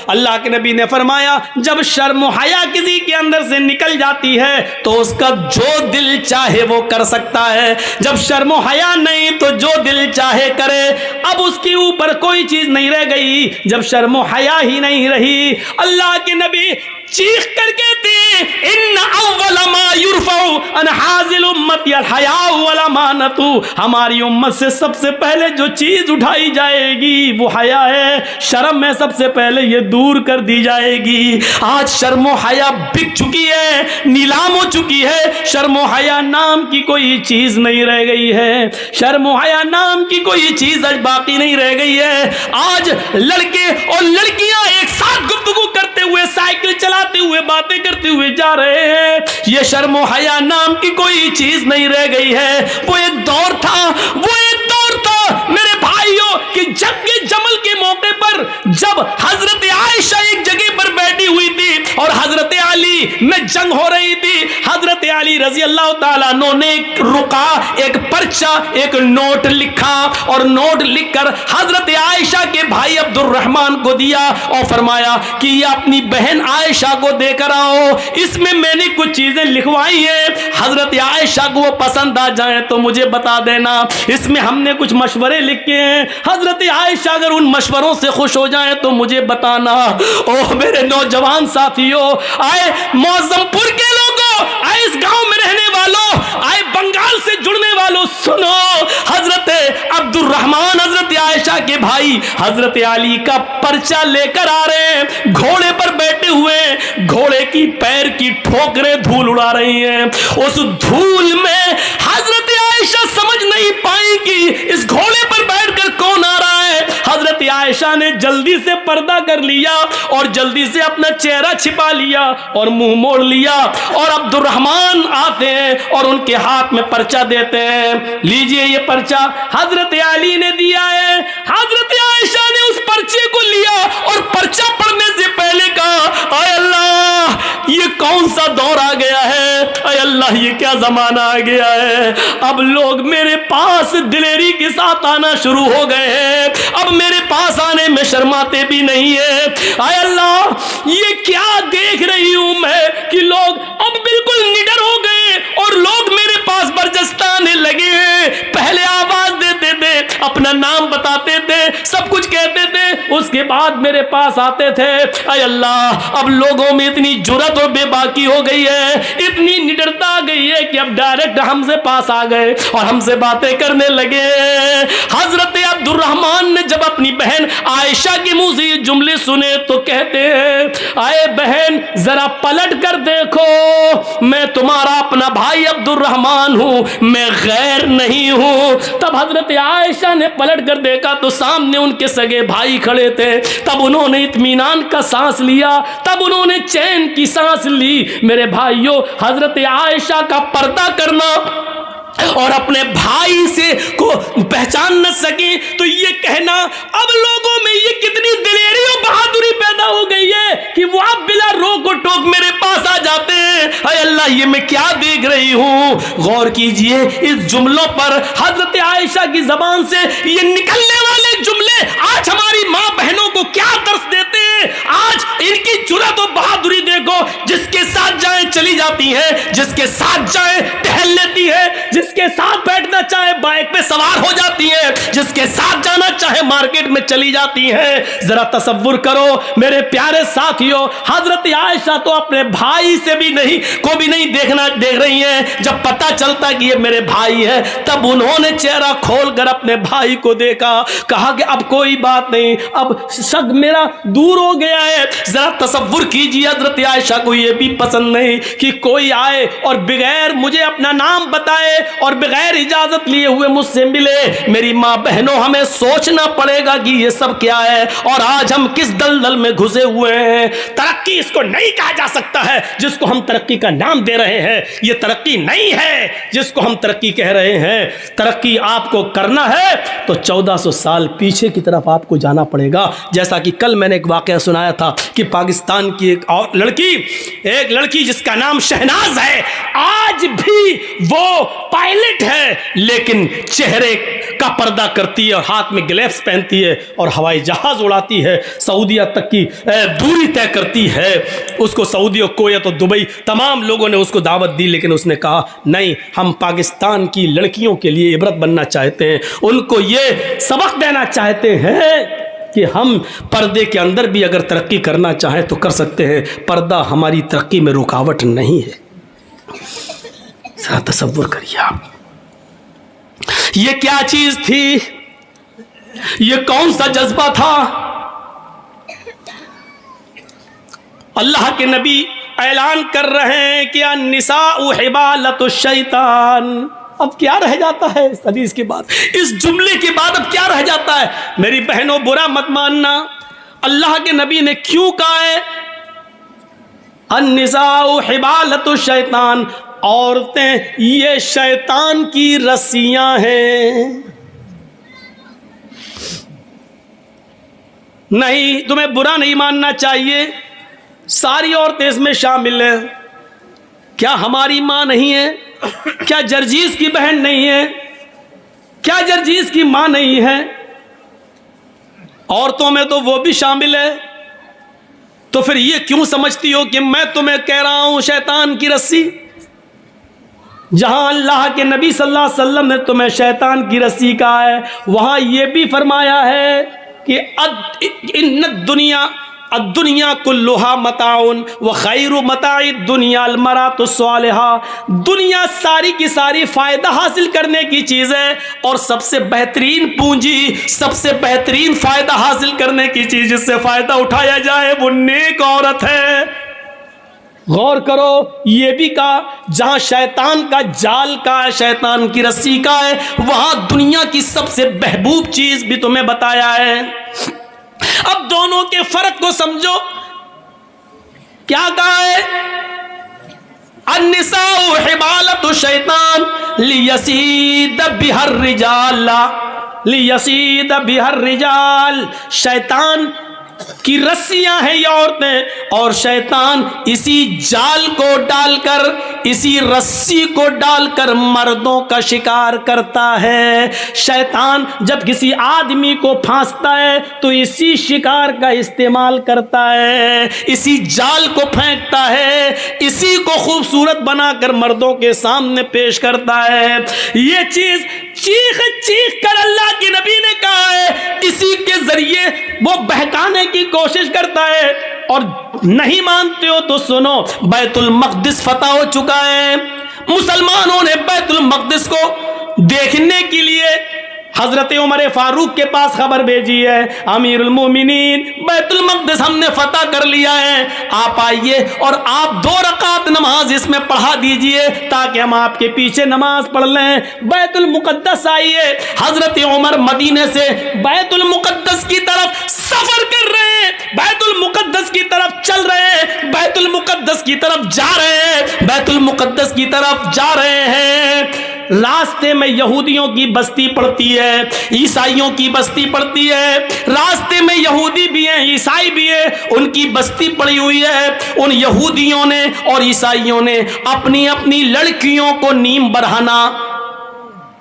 اللہ کے نبی نے فرمایا جب شرم و حیا کسی کے اندر سے نکل جاتی ہے تو اس کا جو دل چاہے وہ کر سکتا ہے، جب شرم و حیا نہیں تو جو دل چاہے کرے۔ اب اس کے اوپر کوئی چیز نہیں رہ گئی جب شرم و حیا ہی نہیں رہی۔ اللہ کے نبی چیخ کر کہتے ہیں ان اول ما یرفع عن حاذل امت الحیاء والامانۃ، ہماری امت سے سب سے پہلے جو چیز اٹھائی جائے گی وہ حیا ہے، شرم میں سب سے پہلے یہ دور کر دی جائے گی۔ آج شرم و حیا بک چکی ہے، نیلام ہو چکی ہے، شرم و حیا نام کی کوئی چیز نہیں رہ گئی ہے، شرم و حیا نام کی کوئی چیز آج باقی نہیں رہ گئی ہے۔ آج لڑکے اور لڑکیاں ایک ساتھ گفتگو کرتے ہوئے، سائیکل چلاتے ہوئے، باتیں کرتے ہوئے جا رہے ہیں، یہ شرم و حیا نام کی کوئی چیز نہیں رہ گئی ہے۔ وہ ایک دور تھا، وہ ایک دور تھا میرے بھائیوں کہ جنگ جمل کے موقع پر جب حضرت عائشہ ایک جگہ پر بیٹھی ہوئی تھی اور حضرت علی میں جنگ ہو رہی تھی، حضرت علی رضی اللہ تعالیٰ عنہ نے ایک رکا، ایک پرچہ، ایک نوٹ لکھا اور نوٹ لکھ کر حضرت عائشہ کے بھائی عبد الرحمن کو دیا اور فرمایا کہ یہ اپنی بہن عائشہ کو دے کر آؤ، اس میں نے کچھ چیزیں لکھوائی ہیں، حضرت عائشہ کو وہ پسند آ جائیں تو مجھے بتا دینا، اس میں ہم نے کچھ مشورے لکھے ہیں، حضرت عائشہ اگر ان مشوروں سے خوش ہو جائیں تو مجھے بتانا۔ اوہ میرے نوجوان ساتھیوں، آئے معظم پور کے لوگوں، آئے اس گاؤں میں رہنے والوں، آئے بنگال سے جڑنے والوں، سنو، حضرت عبد الرحمن حضرت عائشہ کے بھائی حضرت علی کا پرچہ لے کر آ رہے ہیں، گھوڑے پر بیٹھے ہوئے، گھوڑے کی پیر کی ٹھوکریں دھول اڑا رہی ہیں، اس دھول میں حضرت عائشہ سمجھ نہیں پائیں کہ اس گھوڑے پر بیٹھ کر کون آ رہا ہے۔ حضرت عائشہ نے جلدی سے پردہ کر لیا اور جلدی سے اپنا چہرہ چھپا لیا اور منہ موڑ لیا، اور عبد الرحمن آتے ہیں اور ان کے ہاتھ میں پرچہ دیتے ہیں، لیجئے یہ پرچہ حضرت علی نے دیا ہے۔ حضرت عائشہ نے اس پرچے کو لیا اور پرچہ پڑھنے سے پہلے کہا اے اللہ یہ کون سا دور آ گیا ہے، اے اللہ یہ کیا زمانہ آ گیا ہے، اب لوگ میرے پاس دلیری کے ساتھ آنا شروع ہو گئے ہیں، اب میرے پاس آنے میں شرماتے بھی نہیں ہیں، اے اللہ یہ کیا دیکھ رہی ہوں میں کہ لوگ اب بالکل نڈر ہو گئے اور لوگ میرے پاس برجستہ آنے لگے ہیں، پہلے آواز دیتے تھے، اپنا نام بتاتے تھے، سب کچھ کہتے تھے، اس کے بعد میرے پاس آتے تھے، اے اللہ اب لوگوں میں اتنی جرأت اور بے باکی ہو گئی ہے، اتنی نڈرتا آ گئی ہے کہ اب ڈائریکٹ ہم سے پاس آ گئے اور ہم سے باتیں کرنے لگے۔ حضرت عبد الرحمن نے جب اپنی بہن عائشہ کے منہ سے یہ جملے سنے تو کہتے ہیں اے بہن ذرا پلٹ کر دیکھو، میں تمہارا اپنا بھائی عبد الرحمن ہوں، میں غیر نہیں ہوں۔ تب حضرت عائشہ نے پلٹ کر دیکھا تو سامنے ان کے سگے بھائی کھڑے تھے، تب انہوں نے اطمینان کا سانس لیا، تب انہوں نے چین کی سانس لی۔ میرے بھائیوں حضرت عائشہ کا پردہ کرنا اور اپنے بھائی سے کو پہچان نہ سکیں تو یہ کہنا اب لوگوں میں یہ کتنی دلیری اور بہادری پیدا ہو گئی ہے کہ وہ اب بلا روک و ٹوک میرے پاس آ جاتے ہیں۔ اے اللہ یہ میں کیا دیکھ رہی ہوں، غور کیجئے اس جملوں پر، حضرت عائشہ کی زبان سے یہ نکلنے والے جملے آج ہماری ماں بہنوں کو کیا درس دیتے ہیں۔ آج ان کی جرأت و بہادری دیکھو، جس کے ساتھ جائیں چلی جاتی ہے، جس کے ساتھ جائیں ٹہل لیتی ہے، جس کے ساتھ بیٹھنا چاہے بائک پہ سوار ہو جاتی ہے، جس کے ساتھ جانا چاہے مارکیٹ میں چلی جاتی ہے۔ ذرا تصور کرو میرے پیارے ساتھیوں، حضرت عائشہ تو اپنے بھائی سے بھی نہیں دیکھ رہی ہیں، جب پتہ چلتا کہ یہ میرے بھائی ہے تب انہوں نے چہرہ کھول کر اپنے بھائی کو دیکھا، کہا کہ اب کوئی بات نہیں، اب شک میرا دور ہو گیا ہے۔ ذرا تصور کیجیے حضرت عائشہ کو یہ بھی پسند نہیں کہ کوئی آئے اور بغیر مجھے اپنا نام بتائے اور بغیر اجازت لیے ہوئے مجھ سے ملے۔ میری ماں بہنوں ہمیں سوچنا پڑے گا کہ یہ سب کیا ہے اور آج ہم کس دلدل میں گھسے ہوئے ہیں۔ ترقی اس کو نہیں کہا جا سکتا ہے جس کو ہم ترقی کا نام دے رہے ہیں، یہ ترقی نہیں ہے جس کو ہم ترقی کہہ رہے ہیں۔ ترقی آپ کو کرنا ہے تو 1400 سال پیچھے کی طرف آپ کو جانا پڑے گا۔ جیسا کہ کل میں نے ایک واقعہ سنایا تھا کہ پاکستان کی ایک لڑکی جس کا نام شہناز ہے، آج بھی وہ پائلٹ ہے لیکن چہرے کا پردہ کرتی ہے اور ہاتھ میں گلیوز پہنتی ہے اور ہوائی جہاز اڑاتی ہے، سعودیہ تک کی دوری طے کرتی ہے، اس کو سعودی اور کویت اور دبئی تمام لوگوں نے اس کو دعوت دی، لیکن اس نے کہا نہیں، ہم پاکستان کی لڑکیوں کے لیے عبرت بننا چاہتے ہیں، ان کو یہ سبق دینا چاہتے ہیں کہ ہم پردے کے اندر بھی اگر ترقی کرنا چاہیں تو کر سکتے ہیں، پردہ ہماری ترقی میں رکاوٹ نہیں ہے۔ ذرا تصور کریے آپ، یہ کیا چیز تھی، یہ کون سا جذبہ تھا؟ اللہ کے نبی اعلان کر رہے ہیں کہ النساء حبالۃ الشیطان۔ اب کیا رہ جاتا ہے اس حدیث کے بعد، اس جملے کے بعد اب کیا رہ جاتا ہے؟ میری بہنوں برا مت ماننا، اللہ کے نبی نے کیوں کہا ہے النساء حبالۃ الشیطان؟ عورتیں یہ شیطان کی رسیاں ہیں۔ نہیں، تمہیں برا نہیں ماننا چاہیے، ساری عورتیں اس میں شامل ہیں۔ کیا ہماری ماں نہیں ہے؟ کیا جرجیز کی بہن نہیں ہے؟ کیا جرجیز کی ماں نہیں ہے؟ عورتوں میں تو وہ بھی شامل ہے، تو پھر یہ کیوں سمجھتی ہو کہ میں تمہیں کہہ رہا ہوں شیطان کی رسی؟ جہاں اللہ کے نبی صلی اللہ علیہ وسلم نے تمہیں شیطان کی رسی کہا ہے، وہاں یہ بھی فرمایا ہے کہ ان الدنیا کلھا متاع وخیر متاع الدنیا المرأۃ الصالحہ۔ دنیا ساری کی ساری فائدہ حاصل کرنے کی چیز ہے، اور سب سے بہترین پونجی، سب سے بہترین فائدہ حاصل کرنے کی چیز جس سے فائدہ اٹھایا جائے وہ نیک عورت ہے۔ غور کرو، یہ بھی کہا جہاں شیطان کا جال کا ہے، شیطان کی رسی کا ہے، وہاں دنیا کی سب سے محبوب چیز بھی تمہیں بتایا ہے۔ اب دونوں کے فرق کو سمجھو، کیا کہا ہے؟ النساء حبالۃ الشیطان لیصید بها الرجال، لیصید بها الرجال۔ شیطان کی رسیاں ہیں یہ عورتیں، اور شیطان اسی جال کو ڈال کر، اسی رسی کو ڈال کر مردوں کا شکار کرتا ہے۔ شیطان جب کسی آدمی کو پھانستا ہے تو اسی شکار کا استعمال کرتا ہے، اسی جال کو پھینکتا ہے، اسی کو خوبصورت بنا کر مردوں کے سامنے پیش کرتا ہے۔ یہ چیز چیخ چیخ کر اللہ کے نبی نے کہا ہے، اسی کے ذریعے وہ بہکانے کی کوشش کرتا ہے۔ اور نہیں مانتے ہو تو سنو، بیت المقدس فتح ہو چکا ہے، مسلمانوں نے بیت المقدس کو دیکھنے کے لیے حضرت عمر فاروق کے پاس خبر بھیجی ہے، امیر المومنین بیت المقدس ہم نے فتح کر لیا ہے، آپ آئیے اور آپ 2 رکعت نماز اس میں پڑھا دیجئے تاکہ ہم آپ کے پیچھے نماز پڑھ لیں۔ بیت المقدس آئیے، حضرت عمر مدینے سے بیت المقدس کی طرف سفر کر رہے ہیں، بیت المقدس کی طرف چل رہے ہیں، بیت المقدس کی طرف جا رہے ہیں، بیت المقدس کی طرف جا رہے ہیں۔ راستے میں یہودیوں کی بستی پڑتی ہے، عیسائیوں کی بستی پڑتی ہے، راستے میں یہودی بھی ہیں، عیسائی بھی ہیں، ان کی بستی پڑی ہوئی ہے۔ ان یہودیوں نے اور عیسائیوں نے اپنی اپنی لڑکیوں کو نیم برہنہ،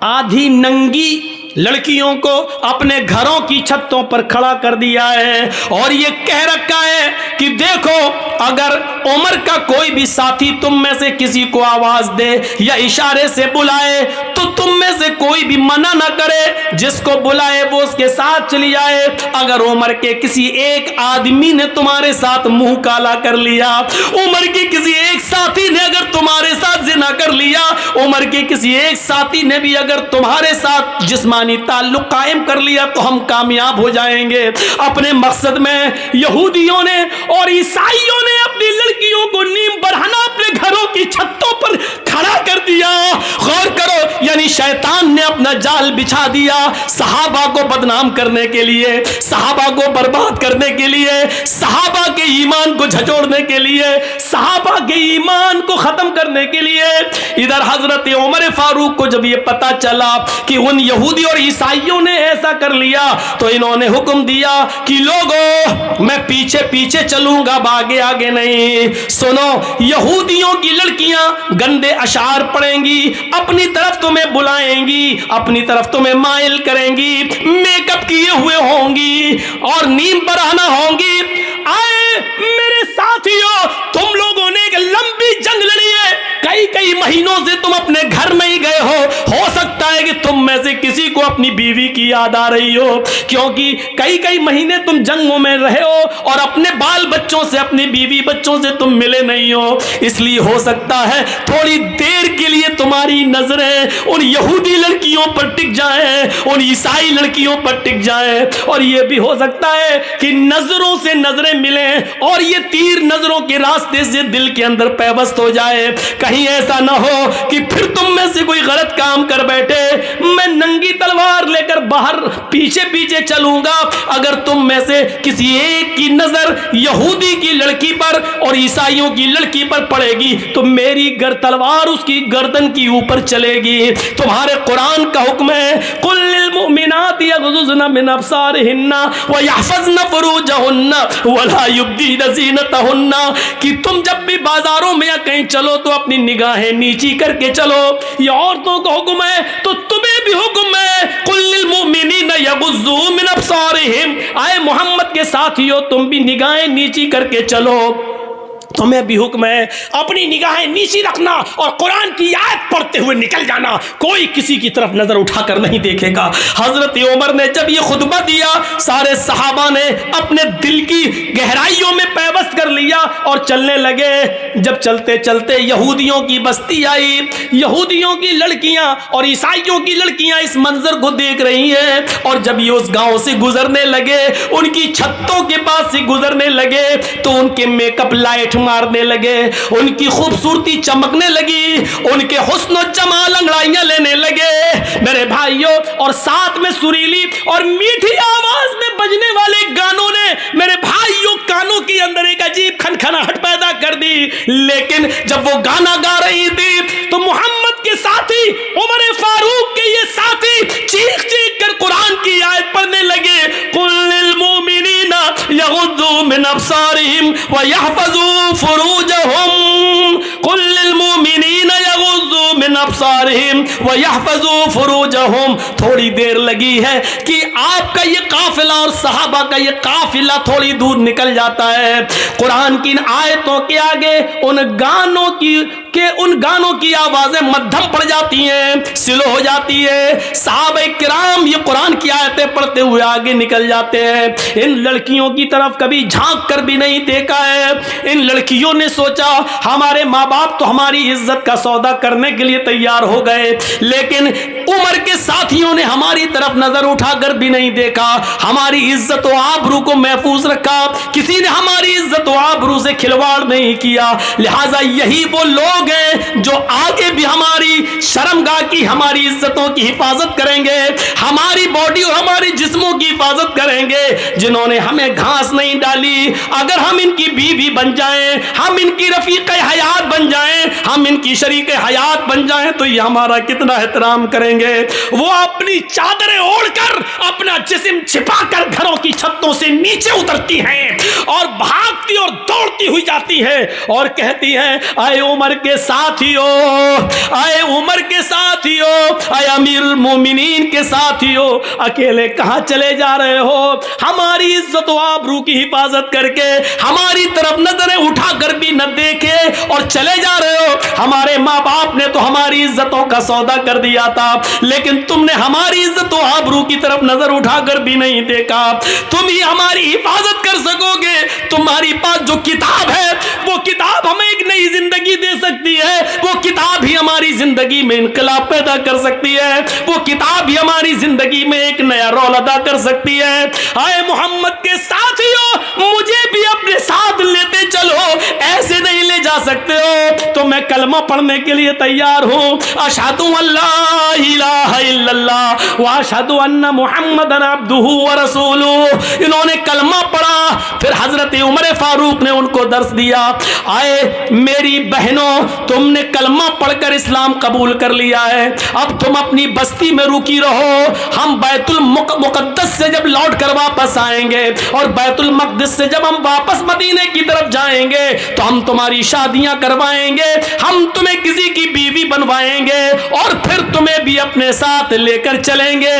آدھی ننگی لڑکیوں کو اپنے گھروں کی چھتوں پر کھڑا کر دیا ہے، اور یہ کہہ رکھا ہے کہ دیکھو اگر عمر کا کوئی بھی ساتھی تم میں سے کسی کو آواز دے یا اشارے سے بلائے تو تم میں سے کوئی بھی منع نہ کرے، جس کو بلائے وہ اس کے ساتھ چلی جائے۔ اگر عمر کے کسی ایک آدمی نے تمہارے ساتھ منہ کالا کر لیا، عمر کے کسی ایک ساتھی نے اگر تمہارے ساتھ زنا کر لیا، عمر کے کسی ایک ساتھی نے بھی اگر تمہارے ساتھ جسمانی تعلق قائم کر لیا تو ہم کامیاب ہو جائیں گے۔ اپنے مقصد میں یہودیوں نے اور عیسائیوں نے اپنی لڑکیوں کو نیم برہنہ اپنے گھروں کی چھتوں پر کھڑا کر دیا۔ غور کرو، یعنی شیطان نے اپنا جال بچھا دیا صحابہ کو بدنام کرنے کے لیے، صحابہ کو برباد کرنے کے لیے، صحابہ کے ایمان کو को झचोड़ने के लिए, सहाबा के ईमान को खत्म करने के लिए। इधर हजरत उमर फारूक को जब ये पता चला कि उन यहूदी और ईसाइयों ने ऐसा कर लिया, तो इन्होंने हुक्म दिया कि लोगों मैं पीछे पीछे चलूंगा, आगे आगे नहीं। सुनो, यहूदियों की लड़कियां गंदे अशार पढ़ेंगी, अपनी तरफ तुम्हें बुलाएंगी, अपनी तरफ तुम्हें माइल करेंगी, मेकअप किए हुए होंगी और नीम पर आना होंगी। आए मेरे साथियों, तुम लोगों ने एक लंबी जंग लड़ी है, कई कई महीनों से तुम अपने घर नहीं गए हो सकता है कि तुम में से किसी को अपनी बीवी की याद आ रही हो, क्योंकि कई कई महीने तुम जंगों में रहे हो और अपने बाल बच्चों से, अपनी बीवी बच्चों से तुम मिले नहीं हो। इसलिए हो सकता है थोड़ी देर के लिए तुम्हारी नजरें उन यहूदी लड़कियों पर टिक जाएं, उन ईसाई लड़कियों पर टिक जाएं, और यह भी हो सकता है कि नजरों से नजरें मिलें और ये तीर नजरों के रास्ते से दिल के अंदर पैबस्त हो जाए। कहीं ऐसा ना हो कि फिर तुम में से कोई गलत काम कर बैठे, मैं नंगी तलवार लेकर बाहर पीछे पीछे चलूंगा। अगर तुम में से किसी एक की नजर यहूदी की लड़की पर और ईसाइयों की लड़की पर पड़ेगी तो मेरी तलवार उसकी गर्दन की ऊपर चलेगी। तुम्हारे कुरान का हुक्म है, कुल लिल मुमिनाति यग़ज़ुज़्न मिन अब्सारिहिन्ना व यहफ़ज़्न फ़ुरूजहुन्ना वला युब्दीन ज़ीनतहुन्ना, कि तुम जब भी बाजारों में या कहीं चलो तो अपनी निगाहें नीची करके चलो। ये औरतों का हुक्म है तो तुम्हें भी हुक्म है, कुल लिल मुमिनीना यग़ुज़्ज़ू मिन अब्सारिहिम। आए मोहम्मद के साथियों, तुम भी निगाहें नीची करके चलो। तुम्हें भी हुक्म है अपनी निगाहें नीची रखना और कुरान की आयत पढ़ते हुए निकल जाना, कोई किसी की तरफ नजर उठाकर नहीं देखेगा। हजरत उमर ने जब ये खुतबा दिया, सारे सहाबा ने अपने दिल की गहराइयों में पैबस्त कर लिया और चलने लगे। जब चलते चलते यहूदियों की बस्ती आई, यहूदियों की लड़कियां और ईसाइयों की लड़कियां इस मंजर को देख रही हैं, और जब ये उस गांव से गुजरने लगे, उनकी छतों के पास से गुजरने लगे, तो उनके मेकअप लाइट मारने लगे, उनकी खूबसूरती चमकने लगी, उनके हुस्न और जमाल अंगड़ाइयां लेने लगे मेरे भाइयों। और साथ में सुरीली और मीठी आवाज में बजने वाले गानों ने मेरे भाइयों कानों के अंदर एक अजीब खनखनाहट पैदा कर दी। लेकिन जब वो गाना गा रही थी तो मोहम्मद के साथी, उमर फारूक के ये साथी चीख चीख कर कुरान की आयत पढ़ने लगे, कुल लिल मुमिनीना यग़ुद्दू मिन अब्सारिहिम व यहफ़ज़ू फुरूजहुम, कुल लिल मुमिनीना यग़ुद्दू मिन अब्सारिहिम व यहफ़ज़ू फुरूजहुम। थोड़ी देर लगी है कि आपका ये काफिला और सहाबा का ये काफिला थोड़ी दूर निकल जाता है। कुरान की इन आयतों के आगे उन गानों की आवाजें मध्यम पड़ जाती हैं, स्लो हो जाती है। सहाबा किराम ये कुरान की आयतें पढ़ते हुए आगे निकल जाते हैं। इन लड़कियों की तरफ कभी झांक कर भी नहीं देखा है। इन लड़कियों ने सोचा हमारे माँ बाप तो हमारी इज्जत का सौदा करने के लिए तैयार हो गए, लेकिन उमर के साथियों ने हमारी तरफ नजर उठाकर भी नहीं देखा, हमारी इज्जत और आबरू को महफूज रखा, किसी ने हमारी इज्जत और आबरू से खिलवाड़ नहीं किया। लिहाजा यही वो लोग हैं जो आगे भी हमारी शर्मगाह की, हमारी इज्जतों की हिफाजत करेंगे, हमारी बॉडी और हमारी जिस्मों की हिफाजत करेंगे, जिन्होंने हमें घास नहीं डाली। अगर हम इनकी बीवी बन जाएं, हम इनकी रफीक हयात बन जाएं, हम इनकी शरीक हयात बन जाएं, तो ये हमारा कितना एहतराम करेंगे। वो अपनी चादरें ओढ़कर अपना जिस्म छिपाकर घरों की छतों से नीचे उतरती हैं और भागती और दौड़ती हुई जाती है और कहती हैं, आए उमर के साथियों, आए उमर के साथियों, आए अमीरुल मोमिनीन के साथियों, अकेले कहां चले जा रहे हो? हमारी इज्जत व आबरू की हिफाजत करके हमारी तरफ नजरें उठाकर भी न देखे और चले जा रहे हो। हमारे माँ बाप ने तो हमारी इज्जतों का सौदा कर दिया था, लेकिन तुमने हमारी इज्जत व आबरू की तरफ नजर उठाकर भी नहीं देखा। तुम ही हमारी हिफाजत कर सकोगे। तुम्हारी पास जो किताब है वो किताब हमें एक नई जिंदगी दे सकती है, वो किताब ही हमारी जिंदगी में इनकलाब पैदा कर सकती है, वो किताब ही हमारी जिंदगी में एक नया रोल अदा कर सकती है। आए मोहम्मद के साथियों, मुझे भी अपने साथ लेते चलो, ऐसे नहीं ले जा सकते हो। मैं कलमा पढ़ने के लिए तैयार हूँ, अशहदु अल्ला इलाहा इल्लल्लाह व अशहदु अन्ना मुहम्मदन अब्दुहु व रसूलुहु। इन्होंने कलमा पढ़ा, फिर हजरत उमर फारूक ने उनको दर्स दिया। आए मेरी बहनों, तुमने कलमा पढ़कर इस्लाम कबूल कर लिया है, अब तुम अपनी बस्ती में रुकी रहो। हम बैतुल मुकद्दस से जब लौट कर वापस आएंगे और बैतुल मक़दिस से जब हम वापस मदीने की तरफ जाएंगे तो हम तुम्हारी शादियां करवाएंगे, हम तुम्हें किसी की बीवी बनवाएंगे और फिर तुम्हें भी अपने साथ लेकर चलेंगे।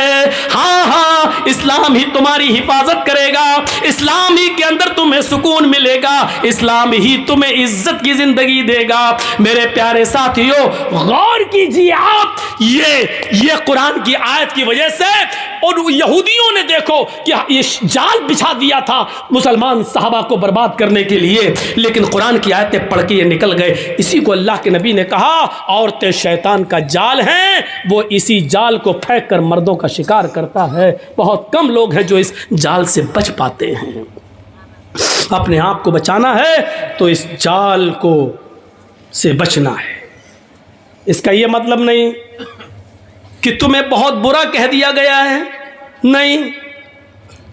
हाँ हाँ, इस्लाम ही तुम्हारी हिफाजत करेगा, इस्लाम ही के अंदर तुम्हें सुकून मिलेगा, इस्लाम ही तुम्हें इज्जत की जिंदगी देगा। मेरे प्यारे साथियों, गौर कीजिए आप, ये कुरान की आयत की वजह से और यहूदियों ने देखो कि ये जाल बिछा दिया था मुसलमान सहाबा को बर्बाद करने के लिए, लेकिन कुरान की आयतें पढ़ के ये निकल गए। इसी को अल्लाह के नबी ने कहा, औरतें शैतान का जाल हैं, वो इसी जाल को फेंक कर मर्दों का शिकार करता है। बहुत कम लोग हैं जो इस जाल से बच पाते हैं। अपने आप को बचाना है तो इस जाल को से बचना है। इसका ये मतलब नहीं कि तुम्हें बहुत बुरा कह दिया गया है, नहीं,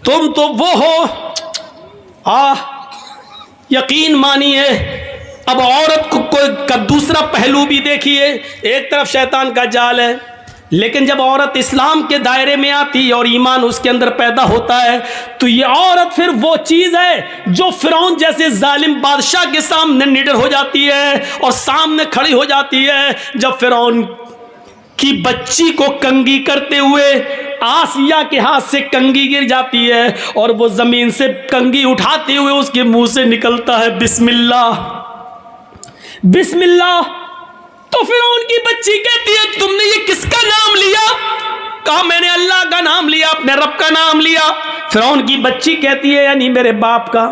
तुम तो वो हो। यकीन मानिए, अब औरत को दूसरा पहलू भी देखिए। एक तरफ शैतान का जाल है, लेकिन जब औरत इस्लाम के दायरे में आती है और ईमान उसके अंदर पैदा होता है तो ये औरत फिर वो चीज़ है जो फिरौन जैसे जालिम बादशाह के सामने निडर हो जाती है और सामने खड़ी हो जाती है। जब फिरौन की बच्ची को कंगी करते हुए आसिया के हाथ से कंगी गिर जाती है और वो जमीन से कंगी उठाते हुए उसके मुंह से निकलता है बिस्मिल्लाह बिस्मिल्लाह, तो फिर उनकी बच्ची कहती है तुमने ये किसका नाम लिया? कहा मैंने अल्लाह का नाम लिया, अपने रब का नाम लिया। फिर उनकी बच्ची कहती है यानी मेरे बाप का।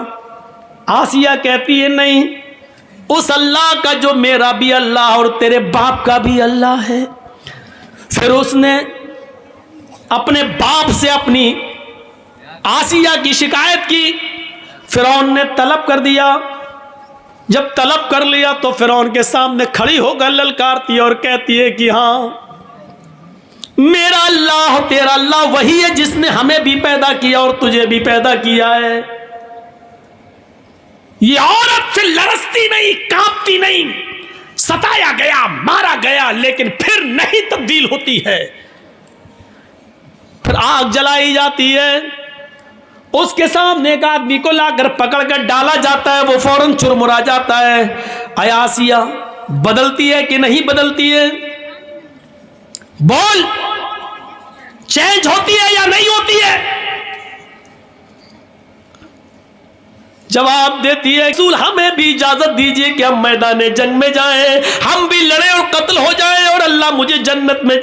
आसिया कहती है नहीं, उस अल्लाह का जो मेरा भी अल्लाह और तेरे बाप का भी अल्लाह है। फिर उसने अपने बाप से अपनी आसिया की शिकायत की, फिरौन ने तलब कर दिया। जब तलब कर लिया तो फिरौन के सामने खड़ी होकर ललकारती और कहती है कि हाँ, मेरा अल्लाह तेरा अल्लाह वही है जिसने हमें भी पैदा किया और तुझे भी पैदा किया है। ये औरत फिर लरसती नहीं, कांपती नहीं, सताया गया, मारा गया, लेकिन फिर नहीं तब्दील होती है। फिर आग जलाई जाती है, उसके सामने एक आदमी को लाकर पकड़कर डाला जाता है, वो फौरन चुरमुरा जाता है। आसिया बदलती है कि नहीं बदलती है? बोल, चेंज होती है या नहीं होती है? जवाब देती है रसूल हमें भी इजाजत दीजिए कि हम मैदान जंग में जाएं, हम भी लड़े और कत्ल हो जाएं और अल्लाह मुझे जन्नत में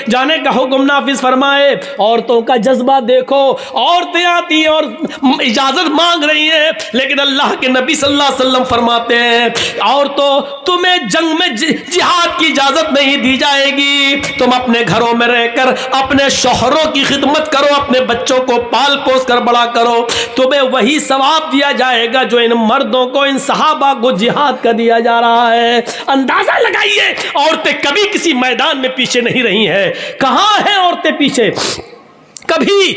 जाने का हुक्म नाफिज फरमाए। औरतों का जज्बा देखो, औरतें आती हैं और इजाजत मांग रही हैं, लेकिन अल्लाह के नबी सल्लल्लाहु अलैहि वसल्लम फरमाते हैं औरतों तुम्हें जंग में जिहाद की इजाजत नहीं दी जाएगी, तुम अपने घरों में रहकर अपने शौहरों की खिदमत करो, अपने बच्चों को पाल पोस कर बड़ा करो, तुम्हें वही सवाब दिया जाएगा जो इन मर्दों को, इन सहाबा को जिहाद का दिया जा रहा है। अंदाजा लगाइए, औरतें कभी किसी मैदान में पीछे नहीं रही हैं। कहां हैं औरतें पीछे? कभी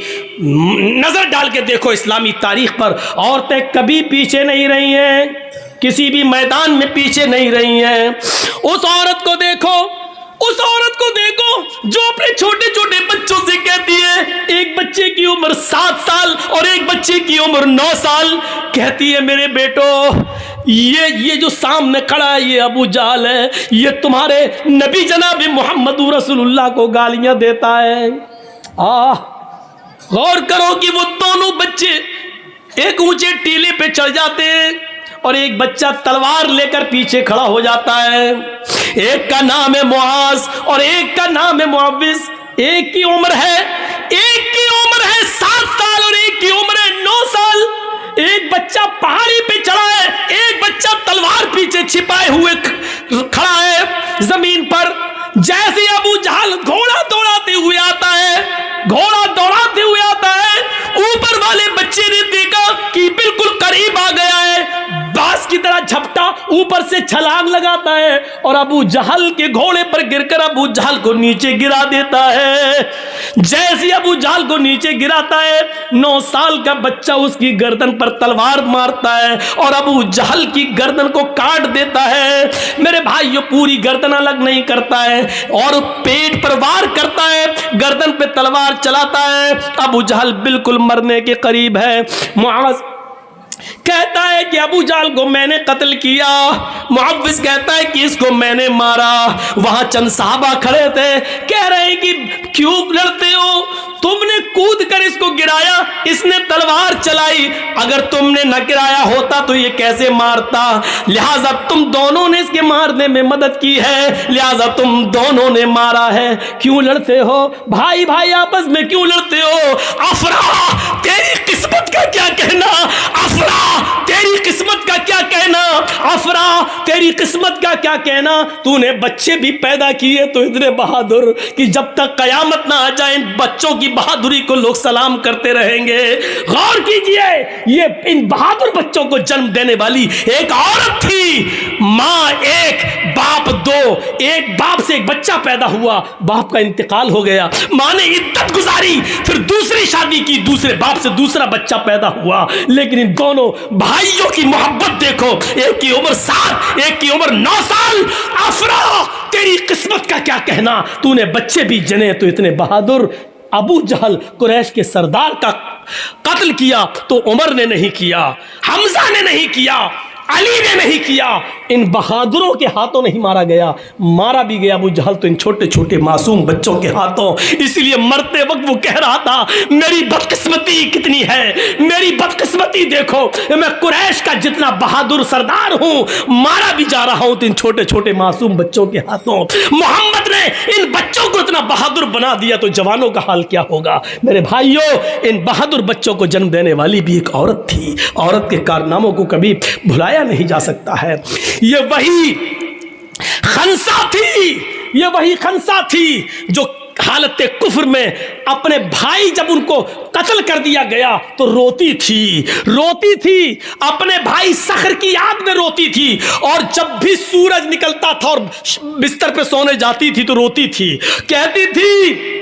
नजर डाल के देखो इस्लामी तारीख पर, औरतें कभी पीछे नहीं रही हैं, किसी भी मैदान में पीछे नहीं रही हैं। उस औरत को देखो, उस औरत को देखो जो अपने छोटे छोटे बच्चों से कहती है, एक बच्चे की उम्र 7 साल और एक बच्चे की उम्र 9 साल, कहती है मेरे बेटो ये जो सामने खड़ा है ये अबू जहल है, ये तुम्हारे नबी जनाब मोहम्मद रसूलुल्लाह को गालियां देता है। गौर करो कि वो दोनों बच्चे एक ऊंचे टीले पे चढ़ जाते हैं और एक बच्चा तलवार लेकर पीछे खड़ा हो जाता है। एक का नाम है मुआज और एक का नाम है मुअव्विस। एक की उम्र है 7 साल और एक की उम्र है 9 साल। एक बच्चा पहाड़ी पे चढ़ा है, एक बच्चा तलवार पीछे छिपाए हुए खड़ा है जमीन पर। जैसे अबू जहल घोड़ा दौड़ाते हुए आता है, ऊपर वाले बच्चे ने देखा कि बिल्कुल करीब आ गया है, बास की तरह झपटा اوپر سے چھلانگ لگاتا ہے اور ابو جہل کے گھوڑے پر گر کر ابو جہل کو نیچے گرا دیتا ہے. جیسے ابو جہل کو نیچے گراتا ہے 9 سال کا بچہ اس کی گردن پر تلوار مارتا ہے اور ابو جہل کی گردن کو کاٹ دیتا ہے. میرے بھائیو پوری گردن الگ نہیں کرتا ہے اور پیٹ پر وار کرتا ہے, گردن پہ تلوار چلاتا ہے. ابو جہل بالکل مرنے کے قریب ہے. معاذ کہتا ہے کہ ابو جہل کو میں نے قتل کیا. معوذ کہتا ہے کہ اس کو میں نے مارا. وہاں چند صحابہ کھڑے تھے, کہہ رہے ہیں کہ کیوں لڑتے ہو, تم نے کود کر اس کو گرایا, اس نے تلوار چلائی, اگر تم نے نہ گرایا ہوتا تو یہ کیسے مارتا, لہٰذا تم دونوں نے اس کے مارنے میں مدد کی ہے, لہٰذا تم دونوں نے مارا ہے. کیوں لڑتے ہو بھائی بھائی آپس میں کیوں لڑتے ہو؟ افرا تیری قسمت کا کیا کہنا, افرا تیری قسمت کا کیا کہنا, افرا تیری قسمت کا کیا کہنا. تو نے بچے بھی پیدا کیے تو اتنے بہادر کہ جب تک قیامت نہ آ جائے ان بچوں کی بہادری کو لوگ سلام کرتے رہیں گے. غور کیجئے, یہ ان بہادر بچوں کو جنم دینے والی ایک عورت تھی. ماں ایک باپ دو, ایک باپ سے ایک بچہ پیدا ہوا, باپ کا انتقال ہو گیا, ماں نے عدت گزاری, پھر دوسری شادی کی, دوسرے باپ سے دوسرا بچہ پیدا ہوا. لیکن ان دونوں بھائیوں کی محبت دیکھو, ایک کی عمر 7 ایک کی عمر 9 سال. افرا تیری قسمت کا کیا کہنا, تو نے بچے بھی جنے تو اتنے بہادر. ابو جہل قریش کے سردار کا قتل کیا تو عمر نے نہیں کیا, حمزہ نے نہیں کیا, علی نے نہیں کیا, ان بہادروں کے ہاتھوں نہیں مارا گیا. مارا بھی گیا ابو جہل تو ان چھوٹے چھوٹے معصوم بچوں کے ہاتھوں. اس لیے مرتے وقت وہ کہہ رہا تھا میری بدقسمتی کتنی ہے, میری بدقسمتی دیکھو, میں قریش کا جتنا بہادر سردار ہوں مارا بھی جا رہا ہوں تو ان چھوٹے چھوٹے معصوم بچوں کے ہاتھوں. محمد نے ان بچوں کو اتنا بہادر بنا دیا تو جوانوں کا حال کیا ہوگا. میرے بھائیوں ان بہادر بچوں کو جنم دینے والی بھی ایک عورت تھی. عورت کے کارناموں کو کبھی بھلایا نہیں جا سکتا ہے. یہ وہی خنسا تھی, یہ وہی خنسا تھی جو حالت کفر میں اپنے بھائی جب ان کو قتل کر دیا گیا تو روتی تھی, اپنے بھائی صخر کی یاد میں روتی تھی, اور جب بھی سورج نکلتا تھا اور بستر پہ سونے جاتی تھی تو روتی تھی, کہتی تھی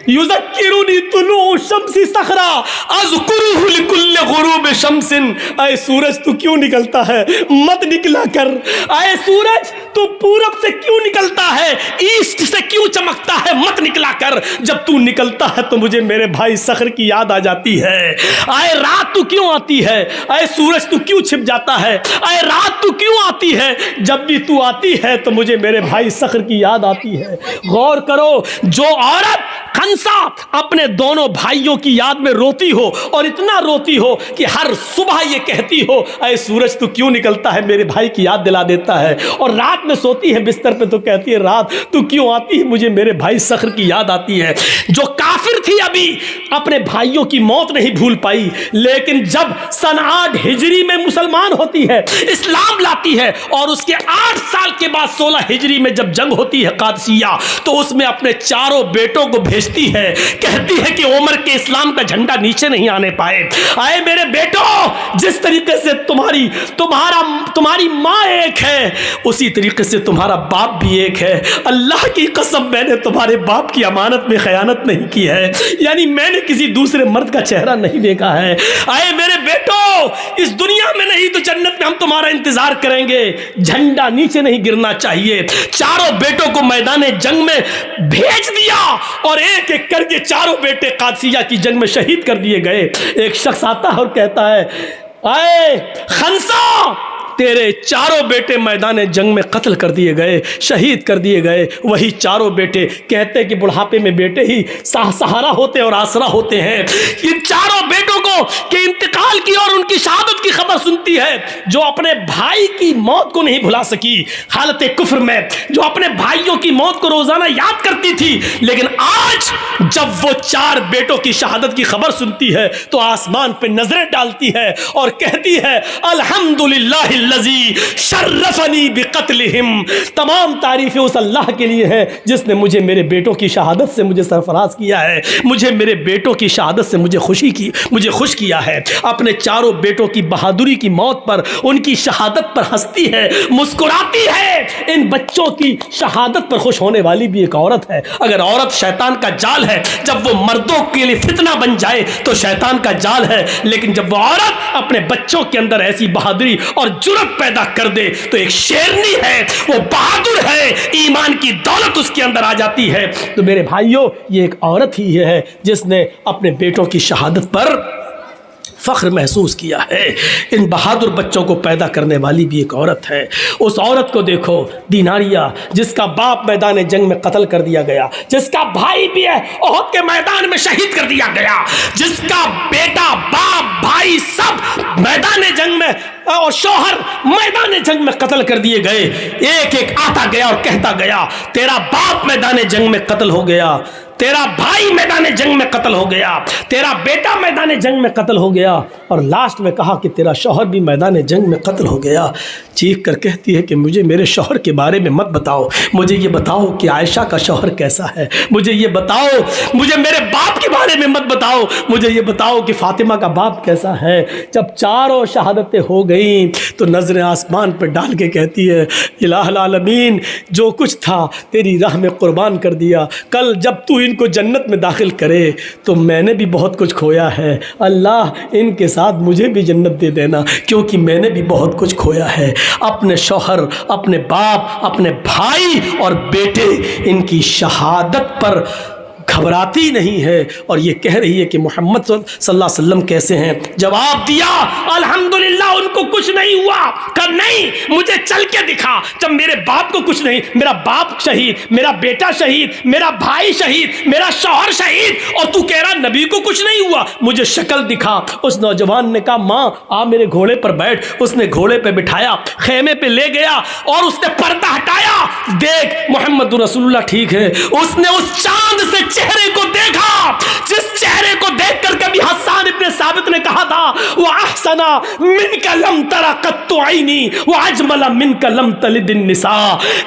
یذکرنی طلوع الشمس صخرا اذکرہ لکل غروب شمس. اے سورج تو کیوں نکلتا ہے, مت نکلا کر. اے سورج تو پورب سے کیوں نکلتا ہے, ایسٹ سے کیوں چمکتا ہے, مت نکلا کر. جب تو نکلتا ہے تو مجھے میرے بھائی صخر کی یاد آ جاتی ہے. اے رات تو کیوں آتی ہے, اے سورج تو کیوں چھپ جاتا ہے, اے رات تو کیوں آتی ہے, جب بھی تو آتی ہے تو مجھے میرے بھائی صخر کی یاد آتی ہے. غور کرو, جو عورت خنسا اپنے دونوں بھائیوں کی یاد میں روتی ہو اور اتنا روتی ہو کہ ہر صبح یہ کہتی ہو اے سورج تو کیوں نکلتا ہے, میرے بھائی کی یاد دلا دیتا ہے, اور رات میں سوتی ہے بستر پہ تو کہتی ہے رات تو کیوں آتی ہے, مجھے میرے بھائی صخر کی یاد آتی ہے. جو کافر تھی ابھی اپنے بھائیوں کی موت نہیں بھول پائی, لیکن جب سن 8 ہجری میں مسلمان ہوتی ہے, اسلام لاتی ہے, اور اس کے 8 سال کے بعد 16 ہجری میں جب جنگ ہوتی ہے قادسیہ, تو اس میں اپنے چاروں بیٹوں کو بھیجتی ہے, کہتی ہے کہ عمر کے اسلام کا جھنڈا نیچے نہیں آنے پائے. آئے میرے بیٹو, جس طریقے سے تمہاری ماں ایک ہے اسی طریقے سے تمہارا باپ بھی ایک ہے. اللہ کی قسم میں نے تمہارے باپ کی امانت میں خیانت نہیں کی ہے, یعنی میں نے کسی دوسرے مرد کا چہرہ نہیں دیکھا ہے. آئے میرے بیٹو, اس دنیا میں نہیں تو جنت میں ہم تمہارا انتظار کریں گے. جھنڈا نیچے نہیں گرنا چاہیے. چاروں بیٹوں کو میدان جنگ میں بھیج دیا اور ایک ایک کر کے چاروں بیٹے قادسیہ کی جنگ میں شہید کر دیے گئے. ایک شخص آتا ہے اور کہتا ہے اے خنسا تیرے چاروں بیٹے میدان جنگ میں قتل کر دیے گئے, شہید کر دیے گئے. وہی چاروں بیٹے کہتے کہ بڑھاپے میں بیٹے ہی سہارا ہوتے اور آسرا ہوتے ہیں. ان چاروں بیٹوں کو کہ انتقال کی اور ان کی شہادت کی خبر سنتی ہے, جو اپنے بھائی کی موت کو نہیں بھلا سکی حالت کفر میں, جو اپنے بھائیوں کی موت کو روزانہ یاد کرتی تھی, لیکن آج جب وہ 4 بیٹوں کی شہادت کی خبر سنتی ہے تو آسمان پہ نظریں ڈالتی ہے اور کہتی ہے الحمدللہ अल्लज़ी शर्रफनी बिक़त्लिहिम, तमाम तारीफ़ें उस अल्लाह के लिए है जिसने मुझे मेरे बेटों की शहादत से मुझे सरफराज किया है, मुझे मेरे बेटों की शहादत से मुझे खुश किया है। अपने चारों बेटों की बहादुरी की मौत पर, उनकी शहादत पर हंसती है, मुस्कुराती है। इन बच्चों की शहादत पर खुश होने वाली भी एक औरत है। अगर औरत शैतान का जाल है, जब वो मर्दों के लिए फितना बन जाए तो शैतान का जाल है, लेकिन जब वो औरत अपने बच्चों के अंदर ऐसी बहादुरी और जुर्रत पैदा कर दे तो एक शेरनी है, वो बहादुर है, ईमान की दौलत उसके अंदर आ जाती है। तो मेरे भाइयों, ये एक औरत ही है जिसने अपने बेटों की शहादत पर फ़ख्र महसूस किया है। इन बहादुर बच्चों को पैदा करने वाली भी एक औरत है। उस औरत को देखो, दीनारिया, जिसका बाप मैदान जंग में कत्ल कर दिया गया, जिसका भाई भी है ओहद के मैदान में शहीद कर दिया गया, जिसका बेटा, बाप, भाई सब मैदान जंग में और शौहर मैदान जंग में कत्ल कर दिए गए। एक एक आता गया और कहता गया, तेरा बाप मैदान जंग में कत्ल हो गया, तेरा भाई मैदान जंग में कत्ल हो गया, तेरा बेटा मैदान जंग में कत्ल हो गया, और लास्ट में कहा कि तेरा शौहर भी मैदान जंग में कत्ल हो गया। चीख कर कहती है कि मुझे मेरे शौहर के बारे में मत बताओ, मुझे ये बताओ कि आयशा का शौहर कैसा है, मुझे ये बताओ, मुझे मेरे बाप के बारे में मत बताओ, मुझे ये बताओ कि फातिमा का बाप कैसा है। जब चारों शहादतें हो गई तो नजरें आसमान पर डाल के कहती है, इलाहुल आलमीन, जो कुछ था तेरी राह में कुर्बान कर दिया, कल जब तू इनको जन्नत में दाखिल करे तो मैंने भी बहुत कुछ खोया है, अल्लाह इनके साथ मुझे भी जन्नत दे देना, क्योंकि मैंने भी बहुत कुछ खोया है। अपने शौहर, अपने बाप, अपने भाई और बेटे, इनकी शहादत पर घबराती नहीं है और ये कह रही है कि मोहम्मद सल्लल्लाहु अलैहि वसल्लम कैसे हैं। जवाब दिया, अल्हम्दुलिल्लाह, उनको कुछ नहीं हुआ। कहा नहीं, मुझे चल के दिखा, जब मेरे बाप को कुछ नहीं, मेरा बाप शहीद, मेरा बेटा शहीद, मेरा भाई शहीद, मेरा शौहर शहीद, और तू कह रहा नबी को कुछ नहीं हुआ, मुझे शक्ल दिखा। उस नौजवान ने कहा, माँ आ मेरे घोड़े पर बैठ। उसने घोड़े पे बिठाया, खेमे पे ले गया और उसने पर्दा हटाया, देख मोहम्मद रसूलुल्लाह ठीक है। उसने उस चांद से चेहरे को देखा, जिस चेहरे को देखकर कभी हस्सान इब्ने साबित ने कहा था, वो अहसना मिनका लम तरा कत्तु आईनी वो अजमला मिनका लम तलिदिन निसा।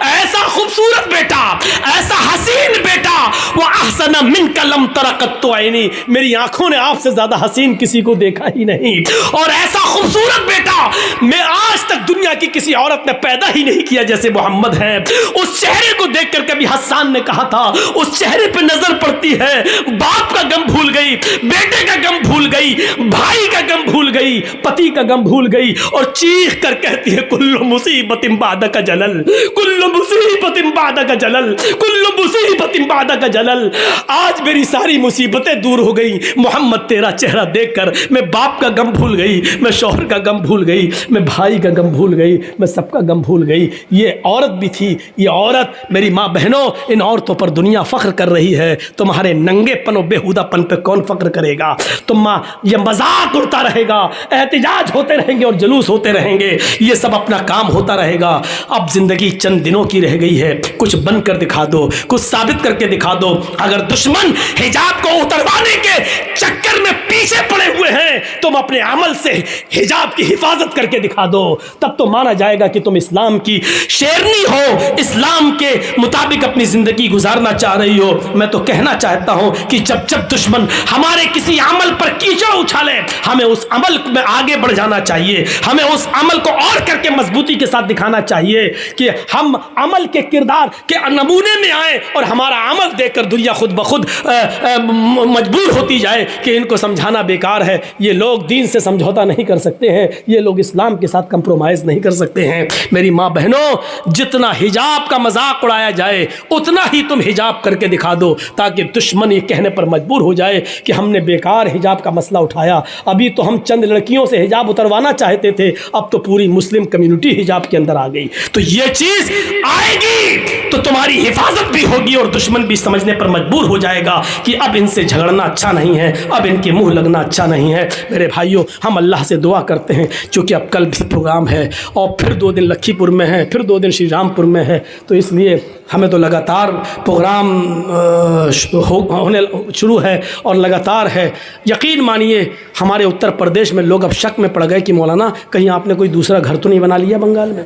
ऐसा खूबसूरत बेटा, ऐसा हसीन बेटा, वो अहसना मिनका लम तरा कत्तु आईनी, मेरी आंखों ने आपसे ज्यादा हसीन किसी को देखा ही नहीं, और ऐसा खूबसूरत बेटा मैं आज तक दुनिया की किसी औरत ने पैदा ही नहीं किया जैसे मोहम्मद है। उस चेहरे को देखकर कभी हस्सान ने कहा था, उस चेहरे पे नजर पड़ती है, बाप का गम भूल गई, बेटे का गम भूल गई, भाई का गम भूल गई, पति का गम भूल गई, और चीख कर कहती है, कुल्लु मुसीबतिन बादका जलल, कुल्लु मुसीबतिन बादका जलल, कुल्लु मुसीबतिन बादका जलल। आज मेरी सारी मुसीबतें दूर हो गई मोहम्मद, तेरा चेहरा देखकर मैं बाप का गम भूल गई, मैं शौहर का गम भूल गई, मैं भाई का गम भूल गई, मैं सबका गम भूल गई। ये औरत भी थी, ये औरत, मेरी माँ बहनों, इन औरतों पर दुनिया फख्र कर रही है। तुम्हारे नंगेपन और बेहुदापन पे कौन फख्र करेगा? तुम ये मजाक उड़ता रहेगा, एहतिजाज होते रहेंगे और जुलूस होते रहेंगे, ये सब अपना काम होता रहेगा। अब जिंदगी चंद दिनों की रह गई है, कुछ बन कर दिखा दो, कुछ साबित करके दिखा दो। अगर दुश्मन हिजाब को उतरवाने के चक्कर में पीछे पड़े हुए हैं, तुम अपने अमल से हिजाब की हिफाजत करके दिखा दो, तब तो माना जाएगा कि तुम इस्लाम की शेरनी हो, इस्लाम के मुताबिक अपनी जिंदगी गुजारना चाह रही हो। मैं तो कहना चाहता हूं कि जब जब दुश्मन हमारे किसी अमल पर कीचड़ उछाले, हमें उस अमल में आगे बढ़ जाना चाहिए, हमें उस अमल को और करके मजबूती के साथ दिखाना चाहिए कि हम अमल के किरदार के नमूने में आए और हमारा अमल देखकर दुनिया खुद ब खुद मजबूर होती जाए कि इनको समझाना बेकार है, ये लोग दीन से समझौता नहीं कर सकते हैं, ये लोग इस्लाम के साथ कंप्रोमाइज नहीं कर सकते हैं। मेरी माँ बहनों, जितना हिजाब का मजाक उड़ाया जाए उतना ही तुम हिजाब करके दिखा दो, ताकि दुश्मन ये कहने पर मजबूर हो जाए कि हमने बेकार हिजाब का मसला उठाया। अभी तो हम चंद लड़कियों से हिजाब उतरवाना चाहते थे, अब तो पूरी मुस्लिम कम्युनिटी हिजाब के अंदर आ गई। तो ये चीज आएगी तो तुम्हारी हिफाजत भी होगी और दुश्मन भी समझने पर मजबूर हो जाएगा कि अब इनसे झगड़ना अच्छा नहीं है, अब इनके मुंह लगना अच्छा नहीं है। मेरे भाइयों, हम अल्लाह से दुआ करते हैं, क्योंकि अब कल भी प्रोग्राम प्रोग्राम है और फिर 2 दिन लखीपुर में है, फिर 2 दिन श्री रामपुर में है। तो इसलिए हमें तो लगातार प्रोग्राम होने शुरू है और लगातार है। यकीन मानिए हमारे उत्तर प्रदेश में लोग अब शक में पड़ गए कि मौलाना कहीं आपने कोई दूसरा घर तो नहीं बना लिया बंगाल में।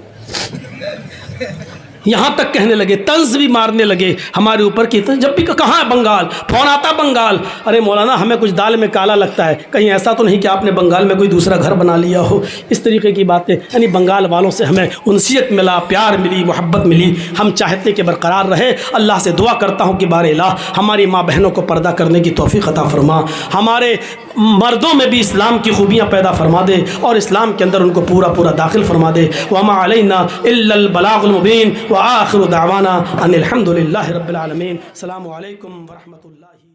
यहाँ तक कहने लगे, तंज भी मारने लगे हमारे ऊपर कि जब भी कहाँ है बंगाल, फोन आता बंगाल। अरे मौलाना हमें कुछ दाल में काला लगता है, कहीं ऐसा तो नहीं कि आपने बंगाल में कोई दूसरा घर बना लिया हो। इस तरीके की बातें, यानी बंगाल वालों से हमें उनसियत मिला, प्यार मिली, मोहब्बत मिली। हम चाहते कि बरकरार रहे। अल्लाह से दुआ करता हूँ कि बारे इलाह हमारी माँ बहनों को पर्दा करने की तौफीक अता फरमा, हमारे मर्दों में भी इस्लाम की खूबियाँ पैदा फरमा दे और इस्लाम के अंदर उनको पूरा पूरा दाखिल फरमा दे। वमा अलैना इल्लल बलागुल मुबीन व आखिरु दावाना अनिल हम्दुलिल्लाहि रब्बिल आलमीन। अस्सलामु अलैकुम व रहमतुल्लाहि।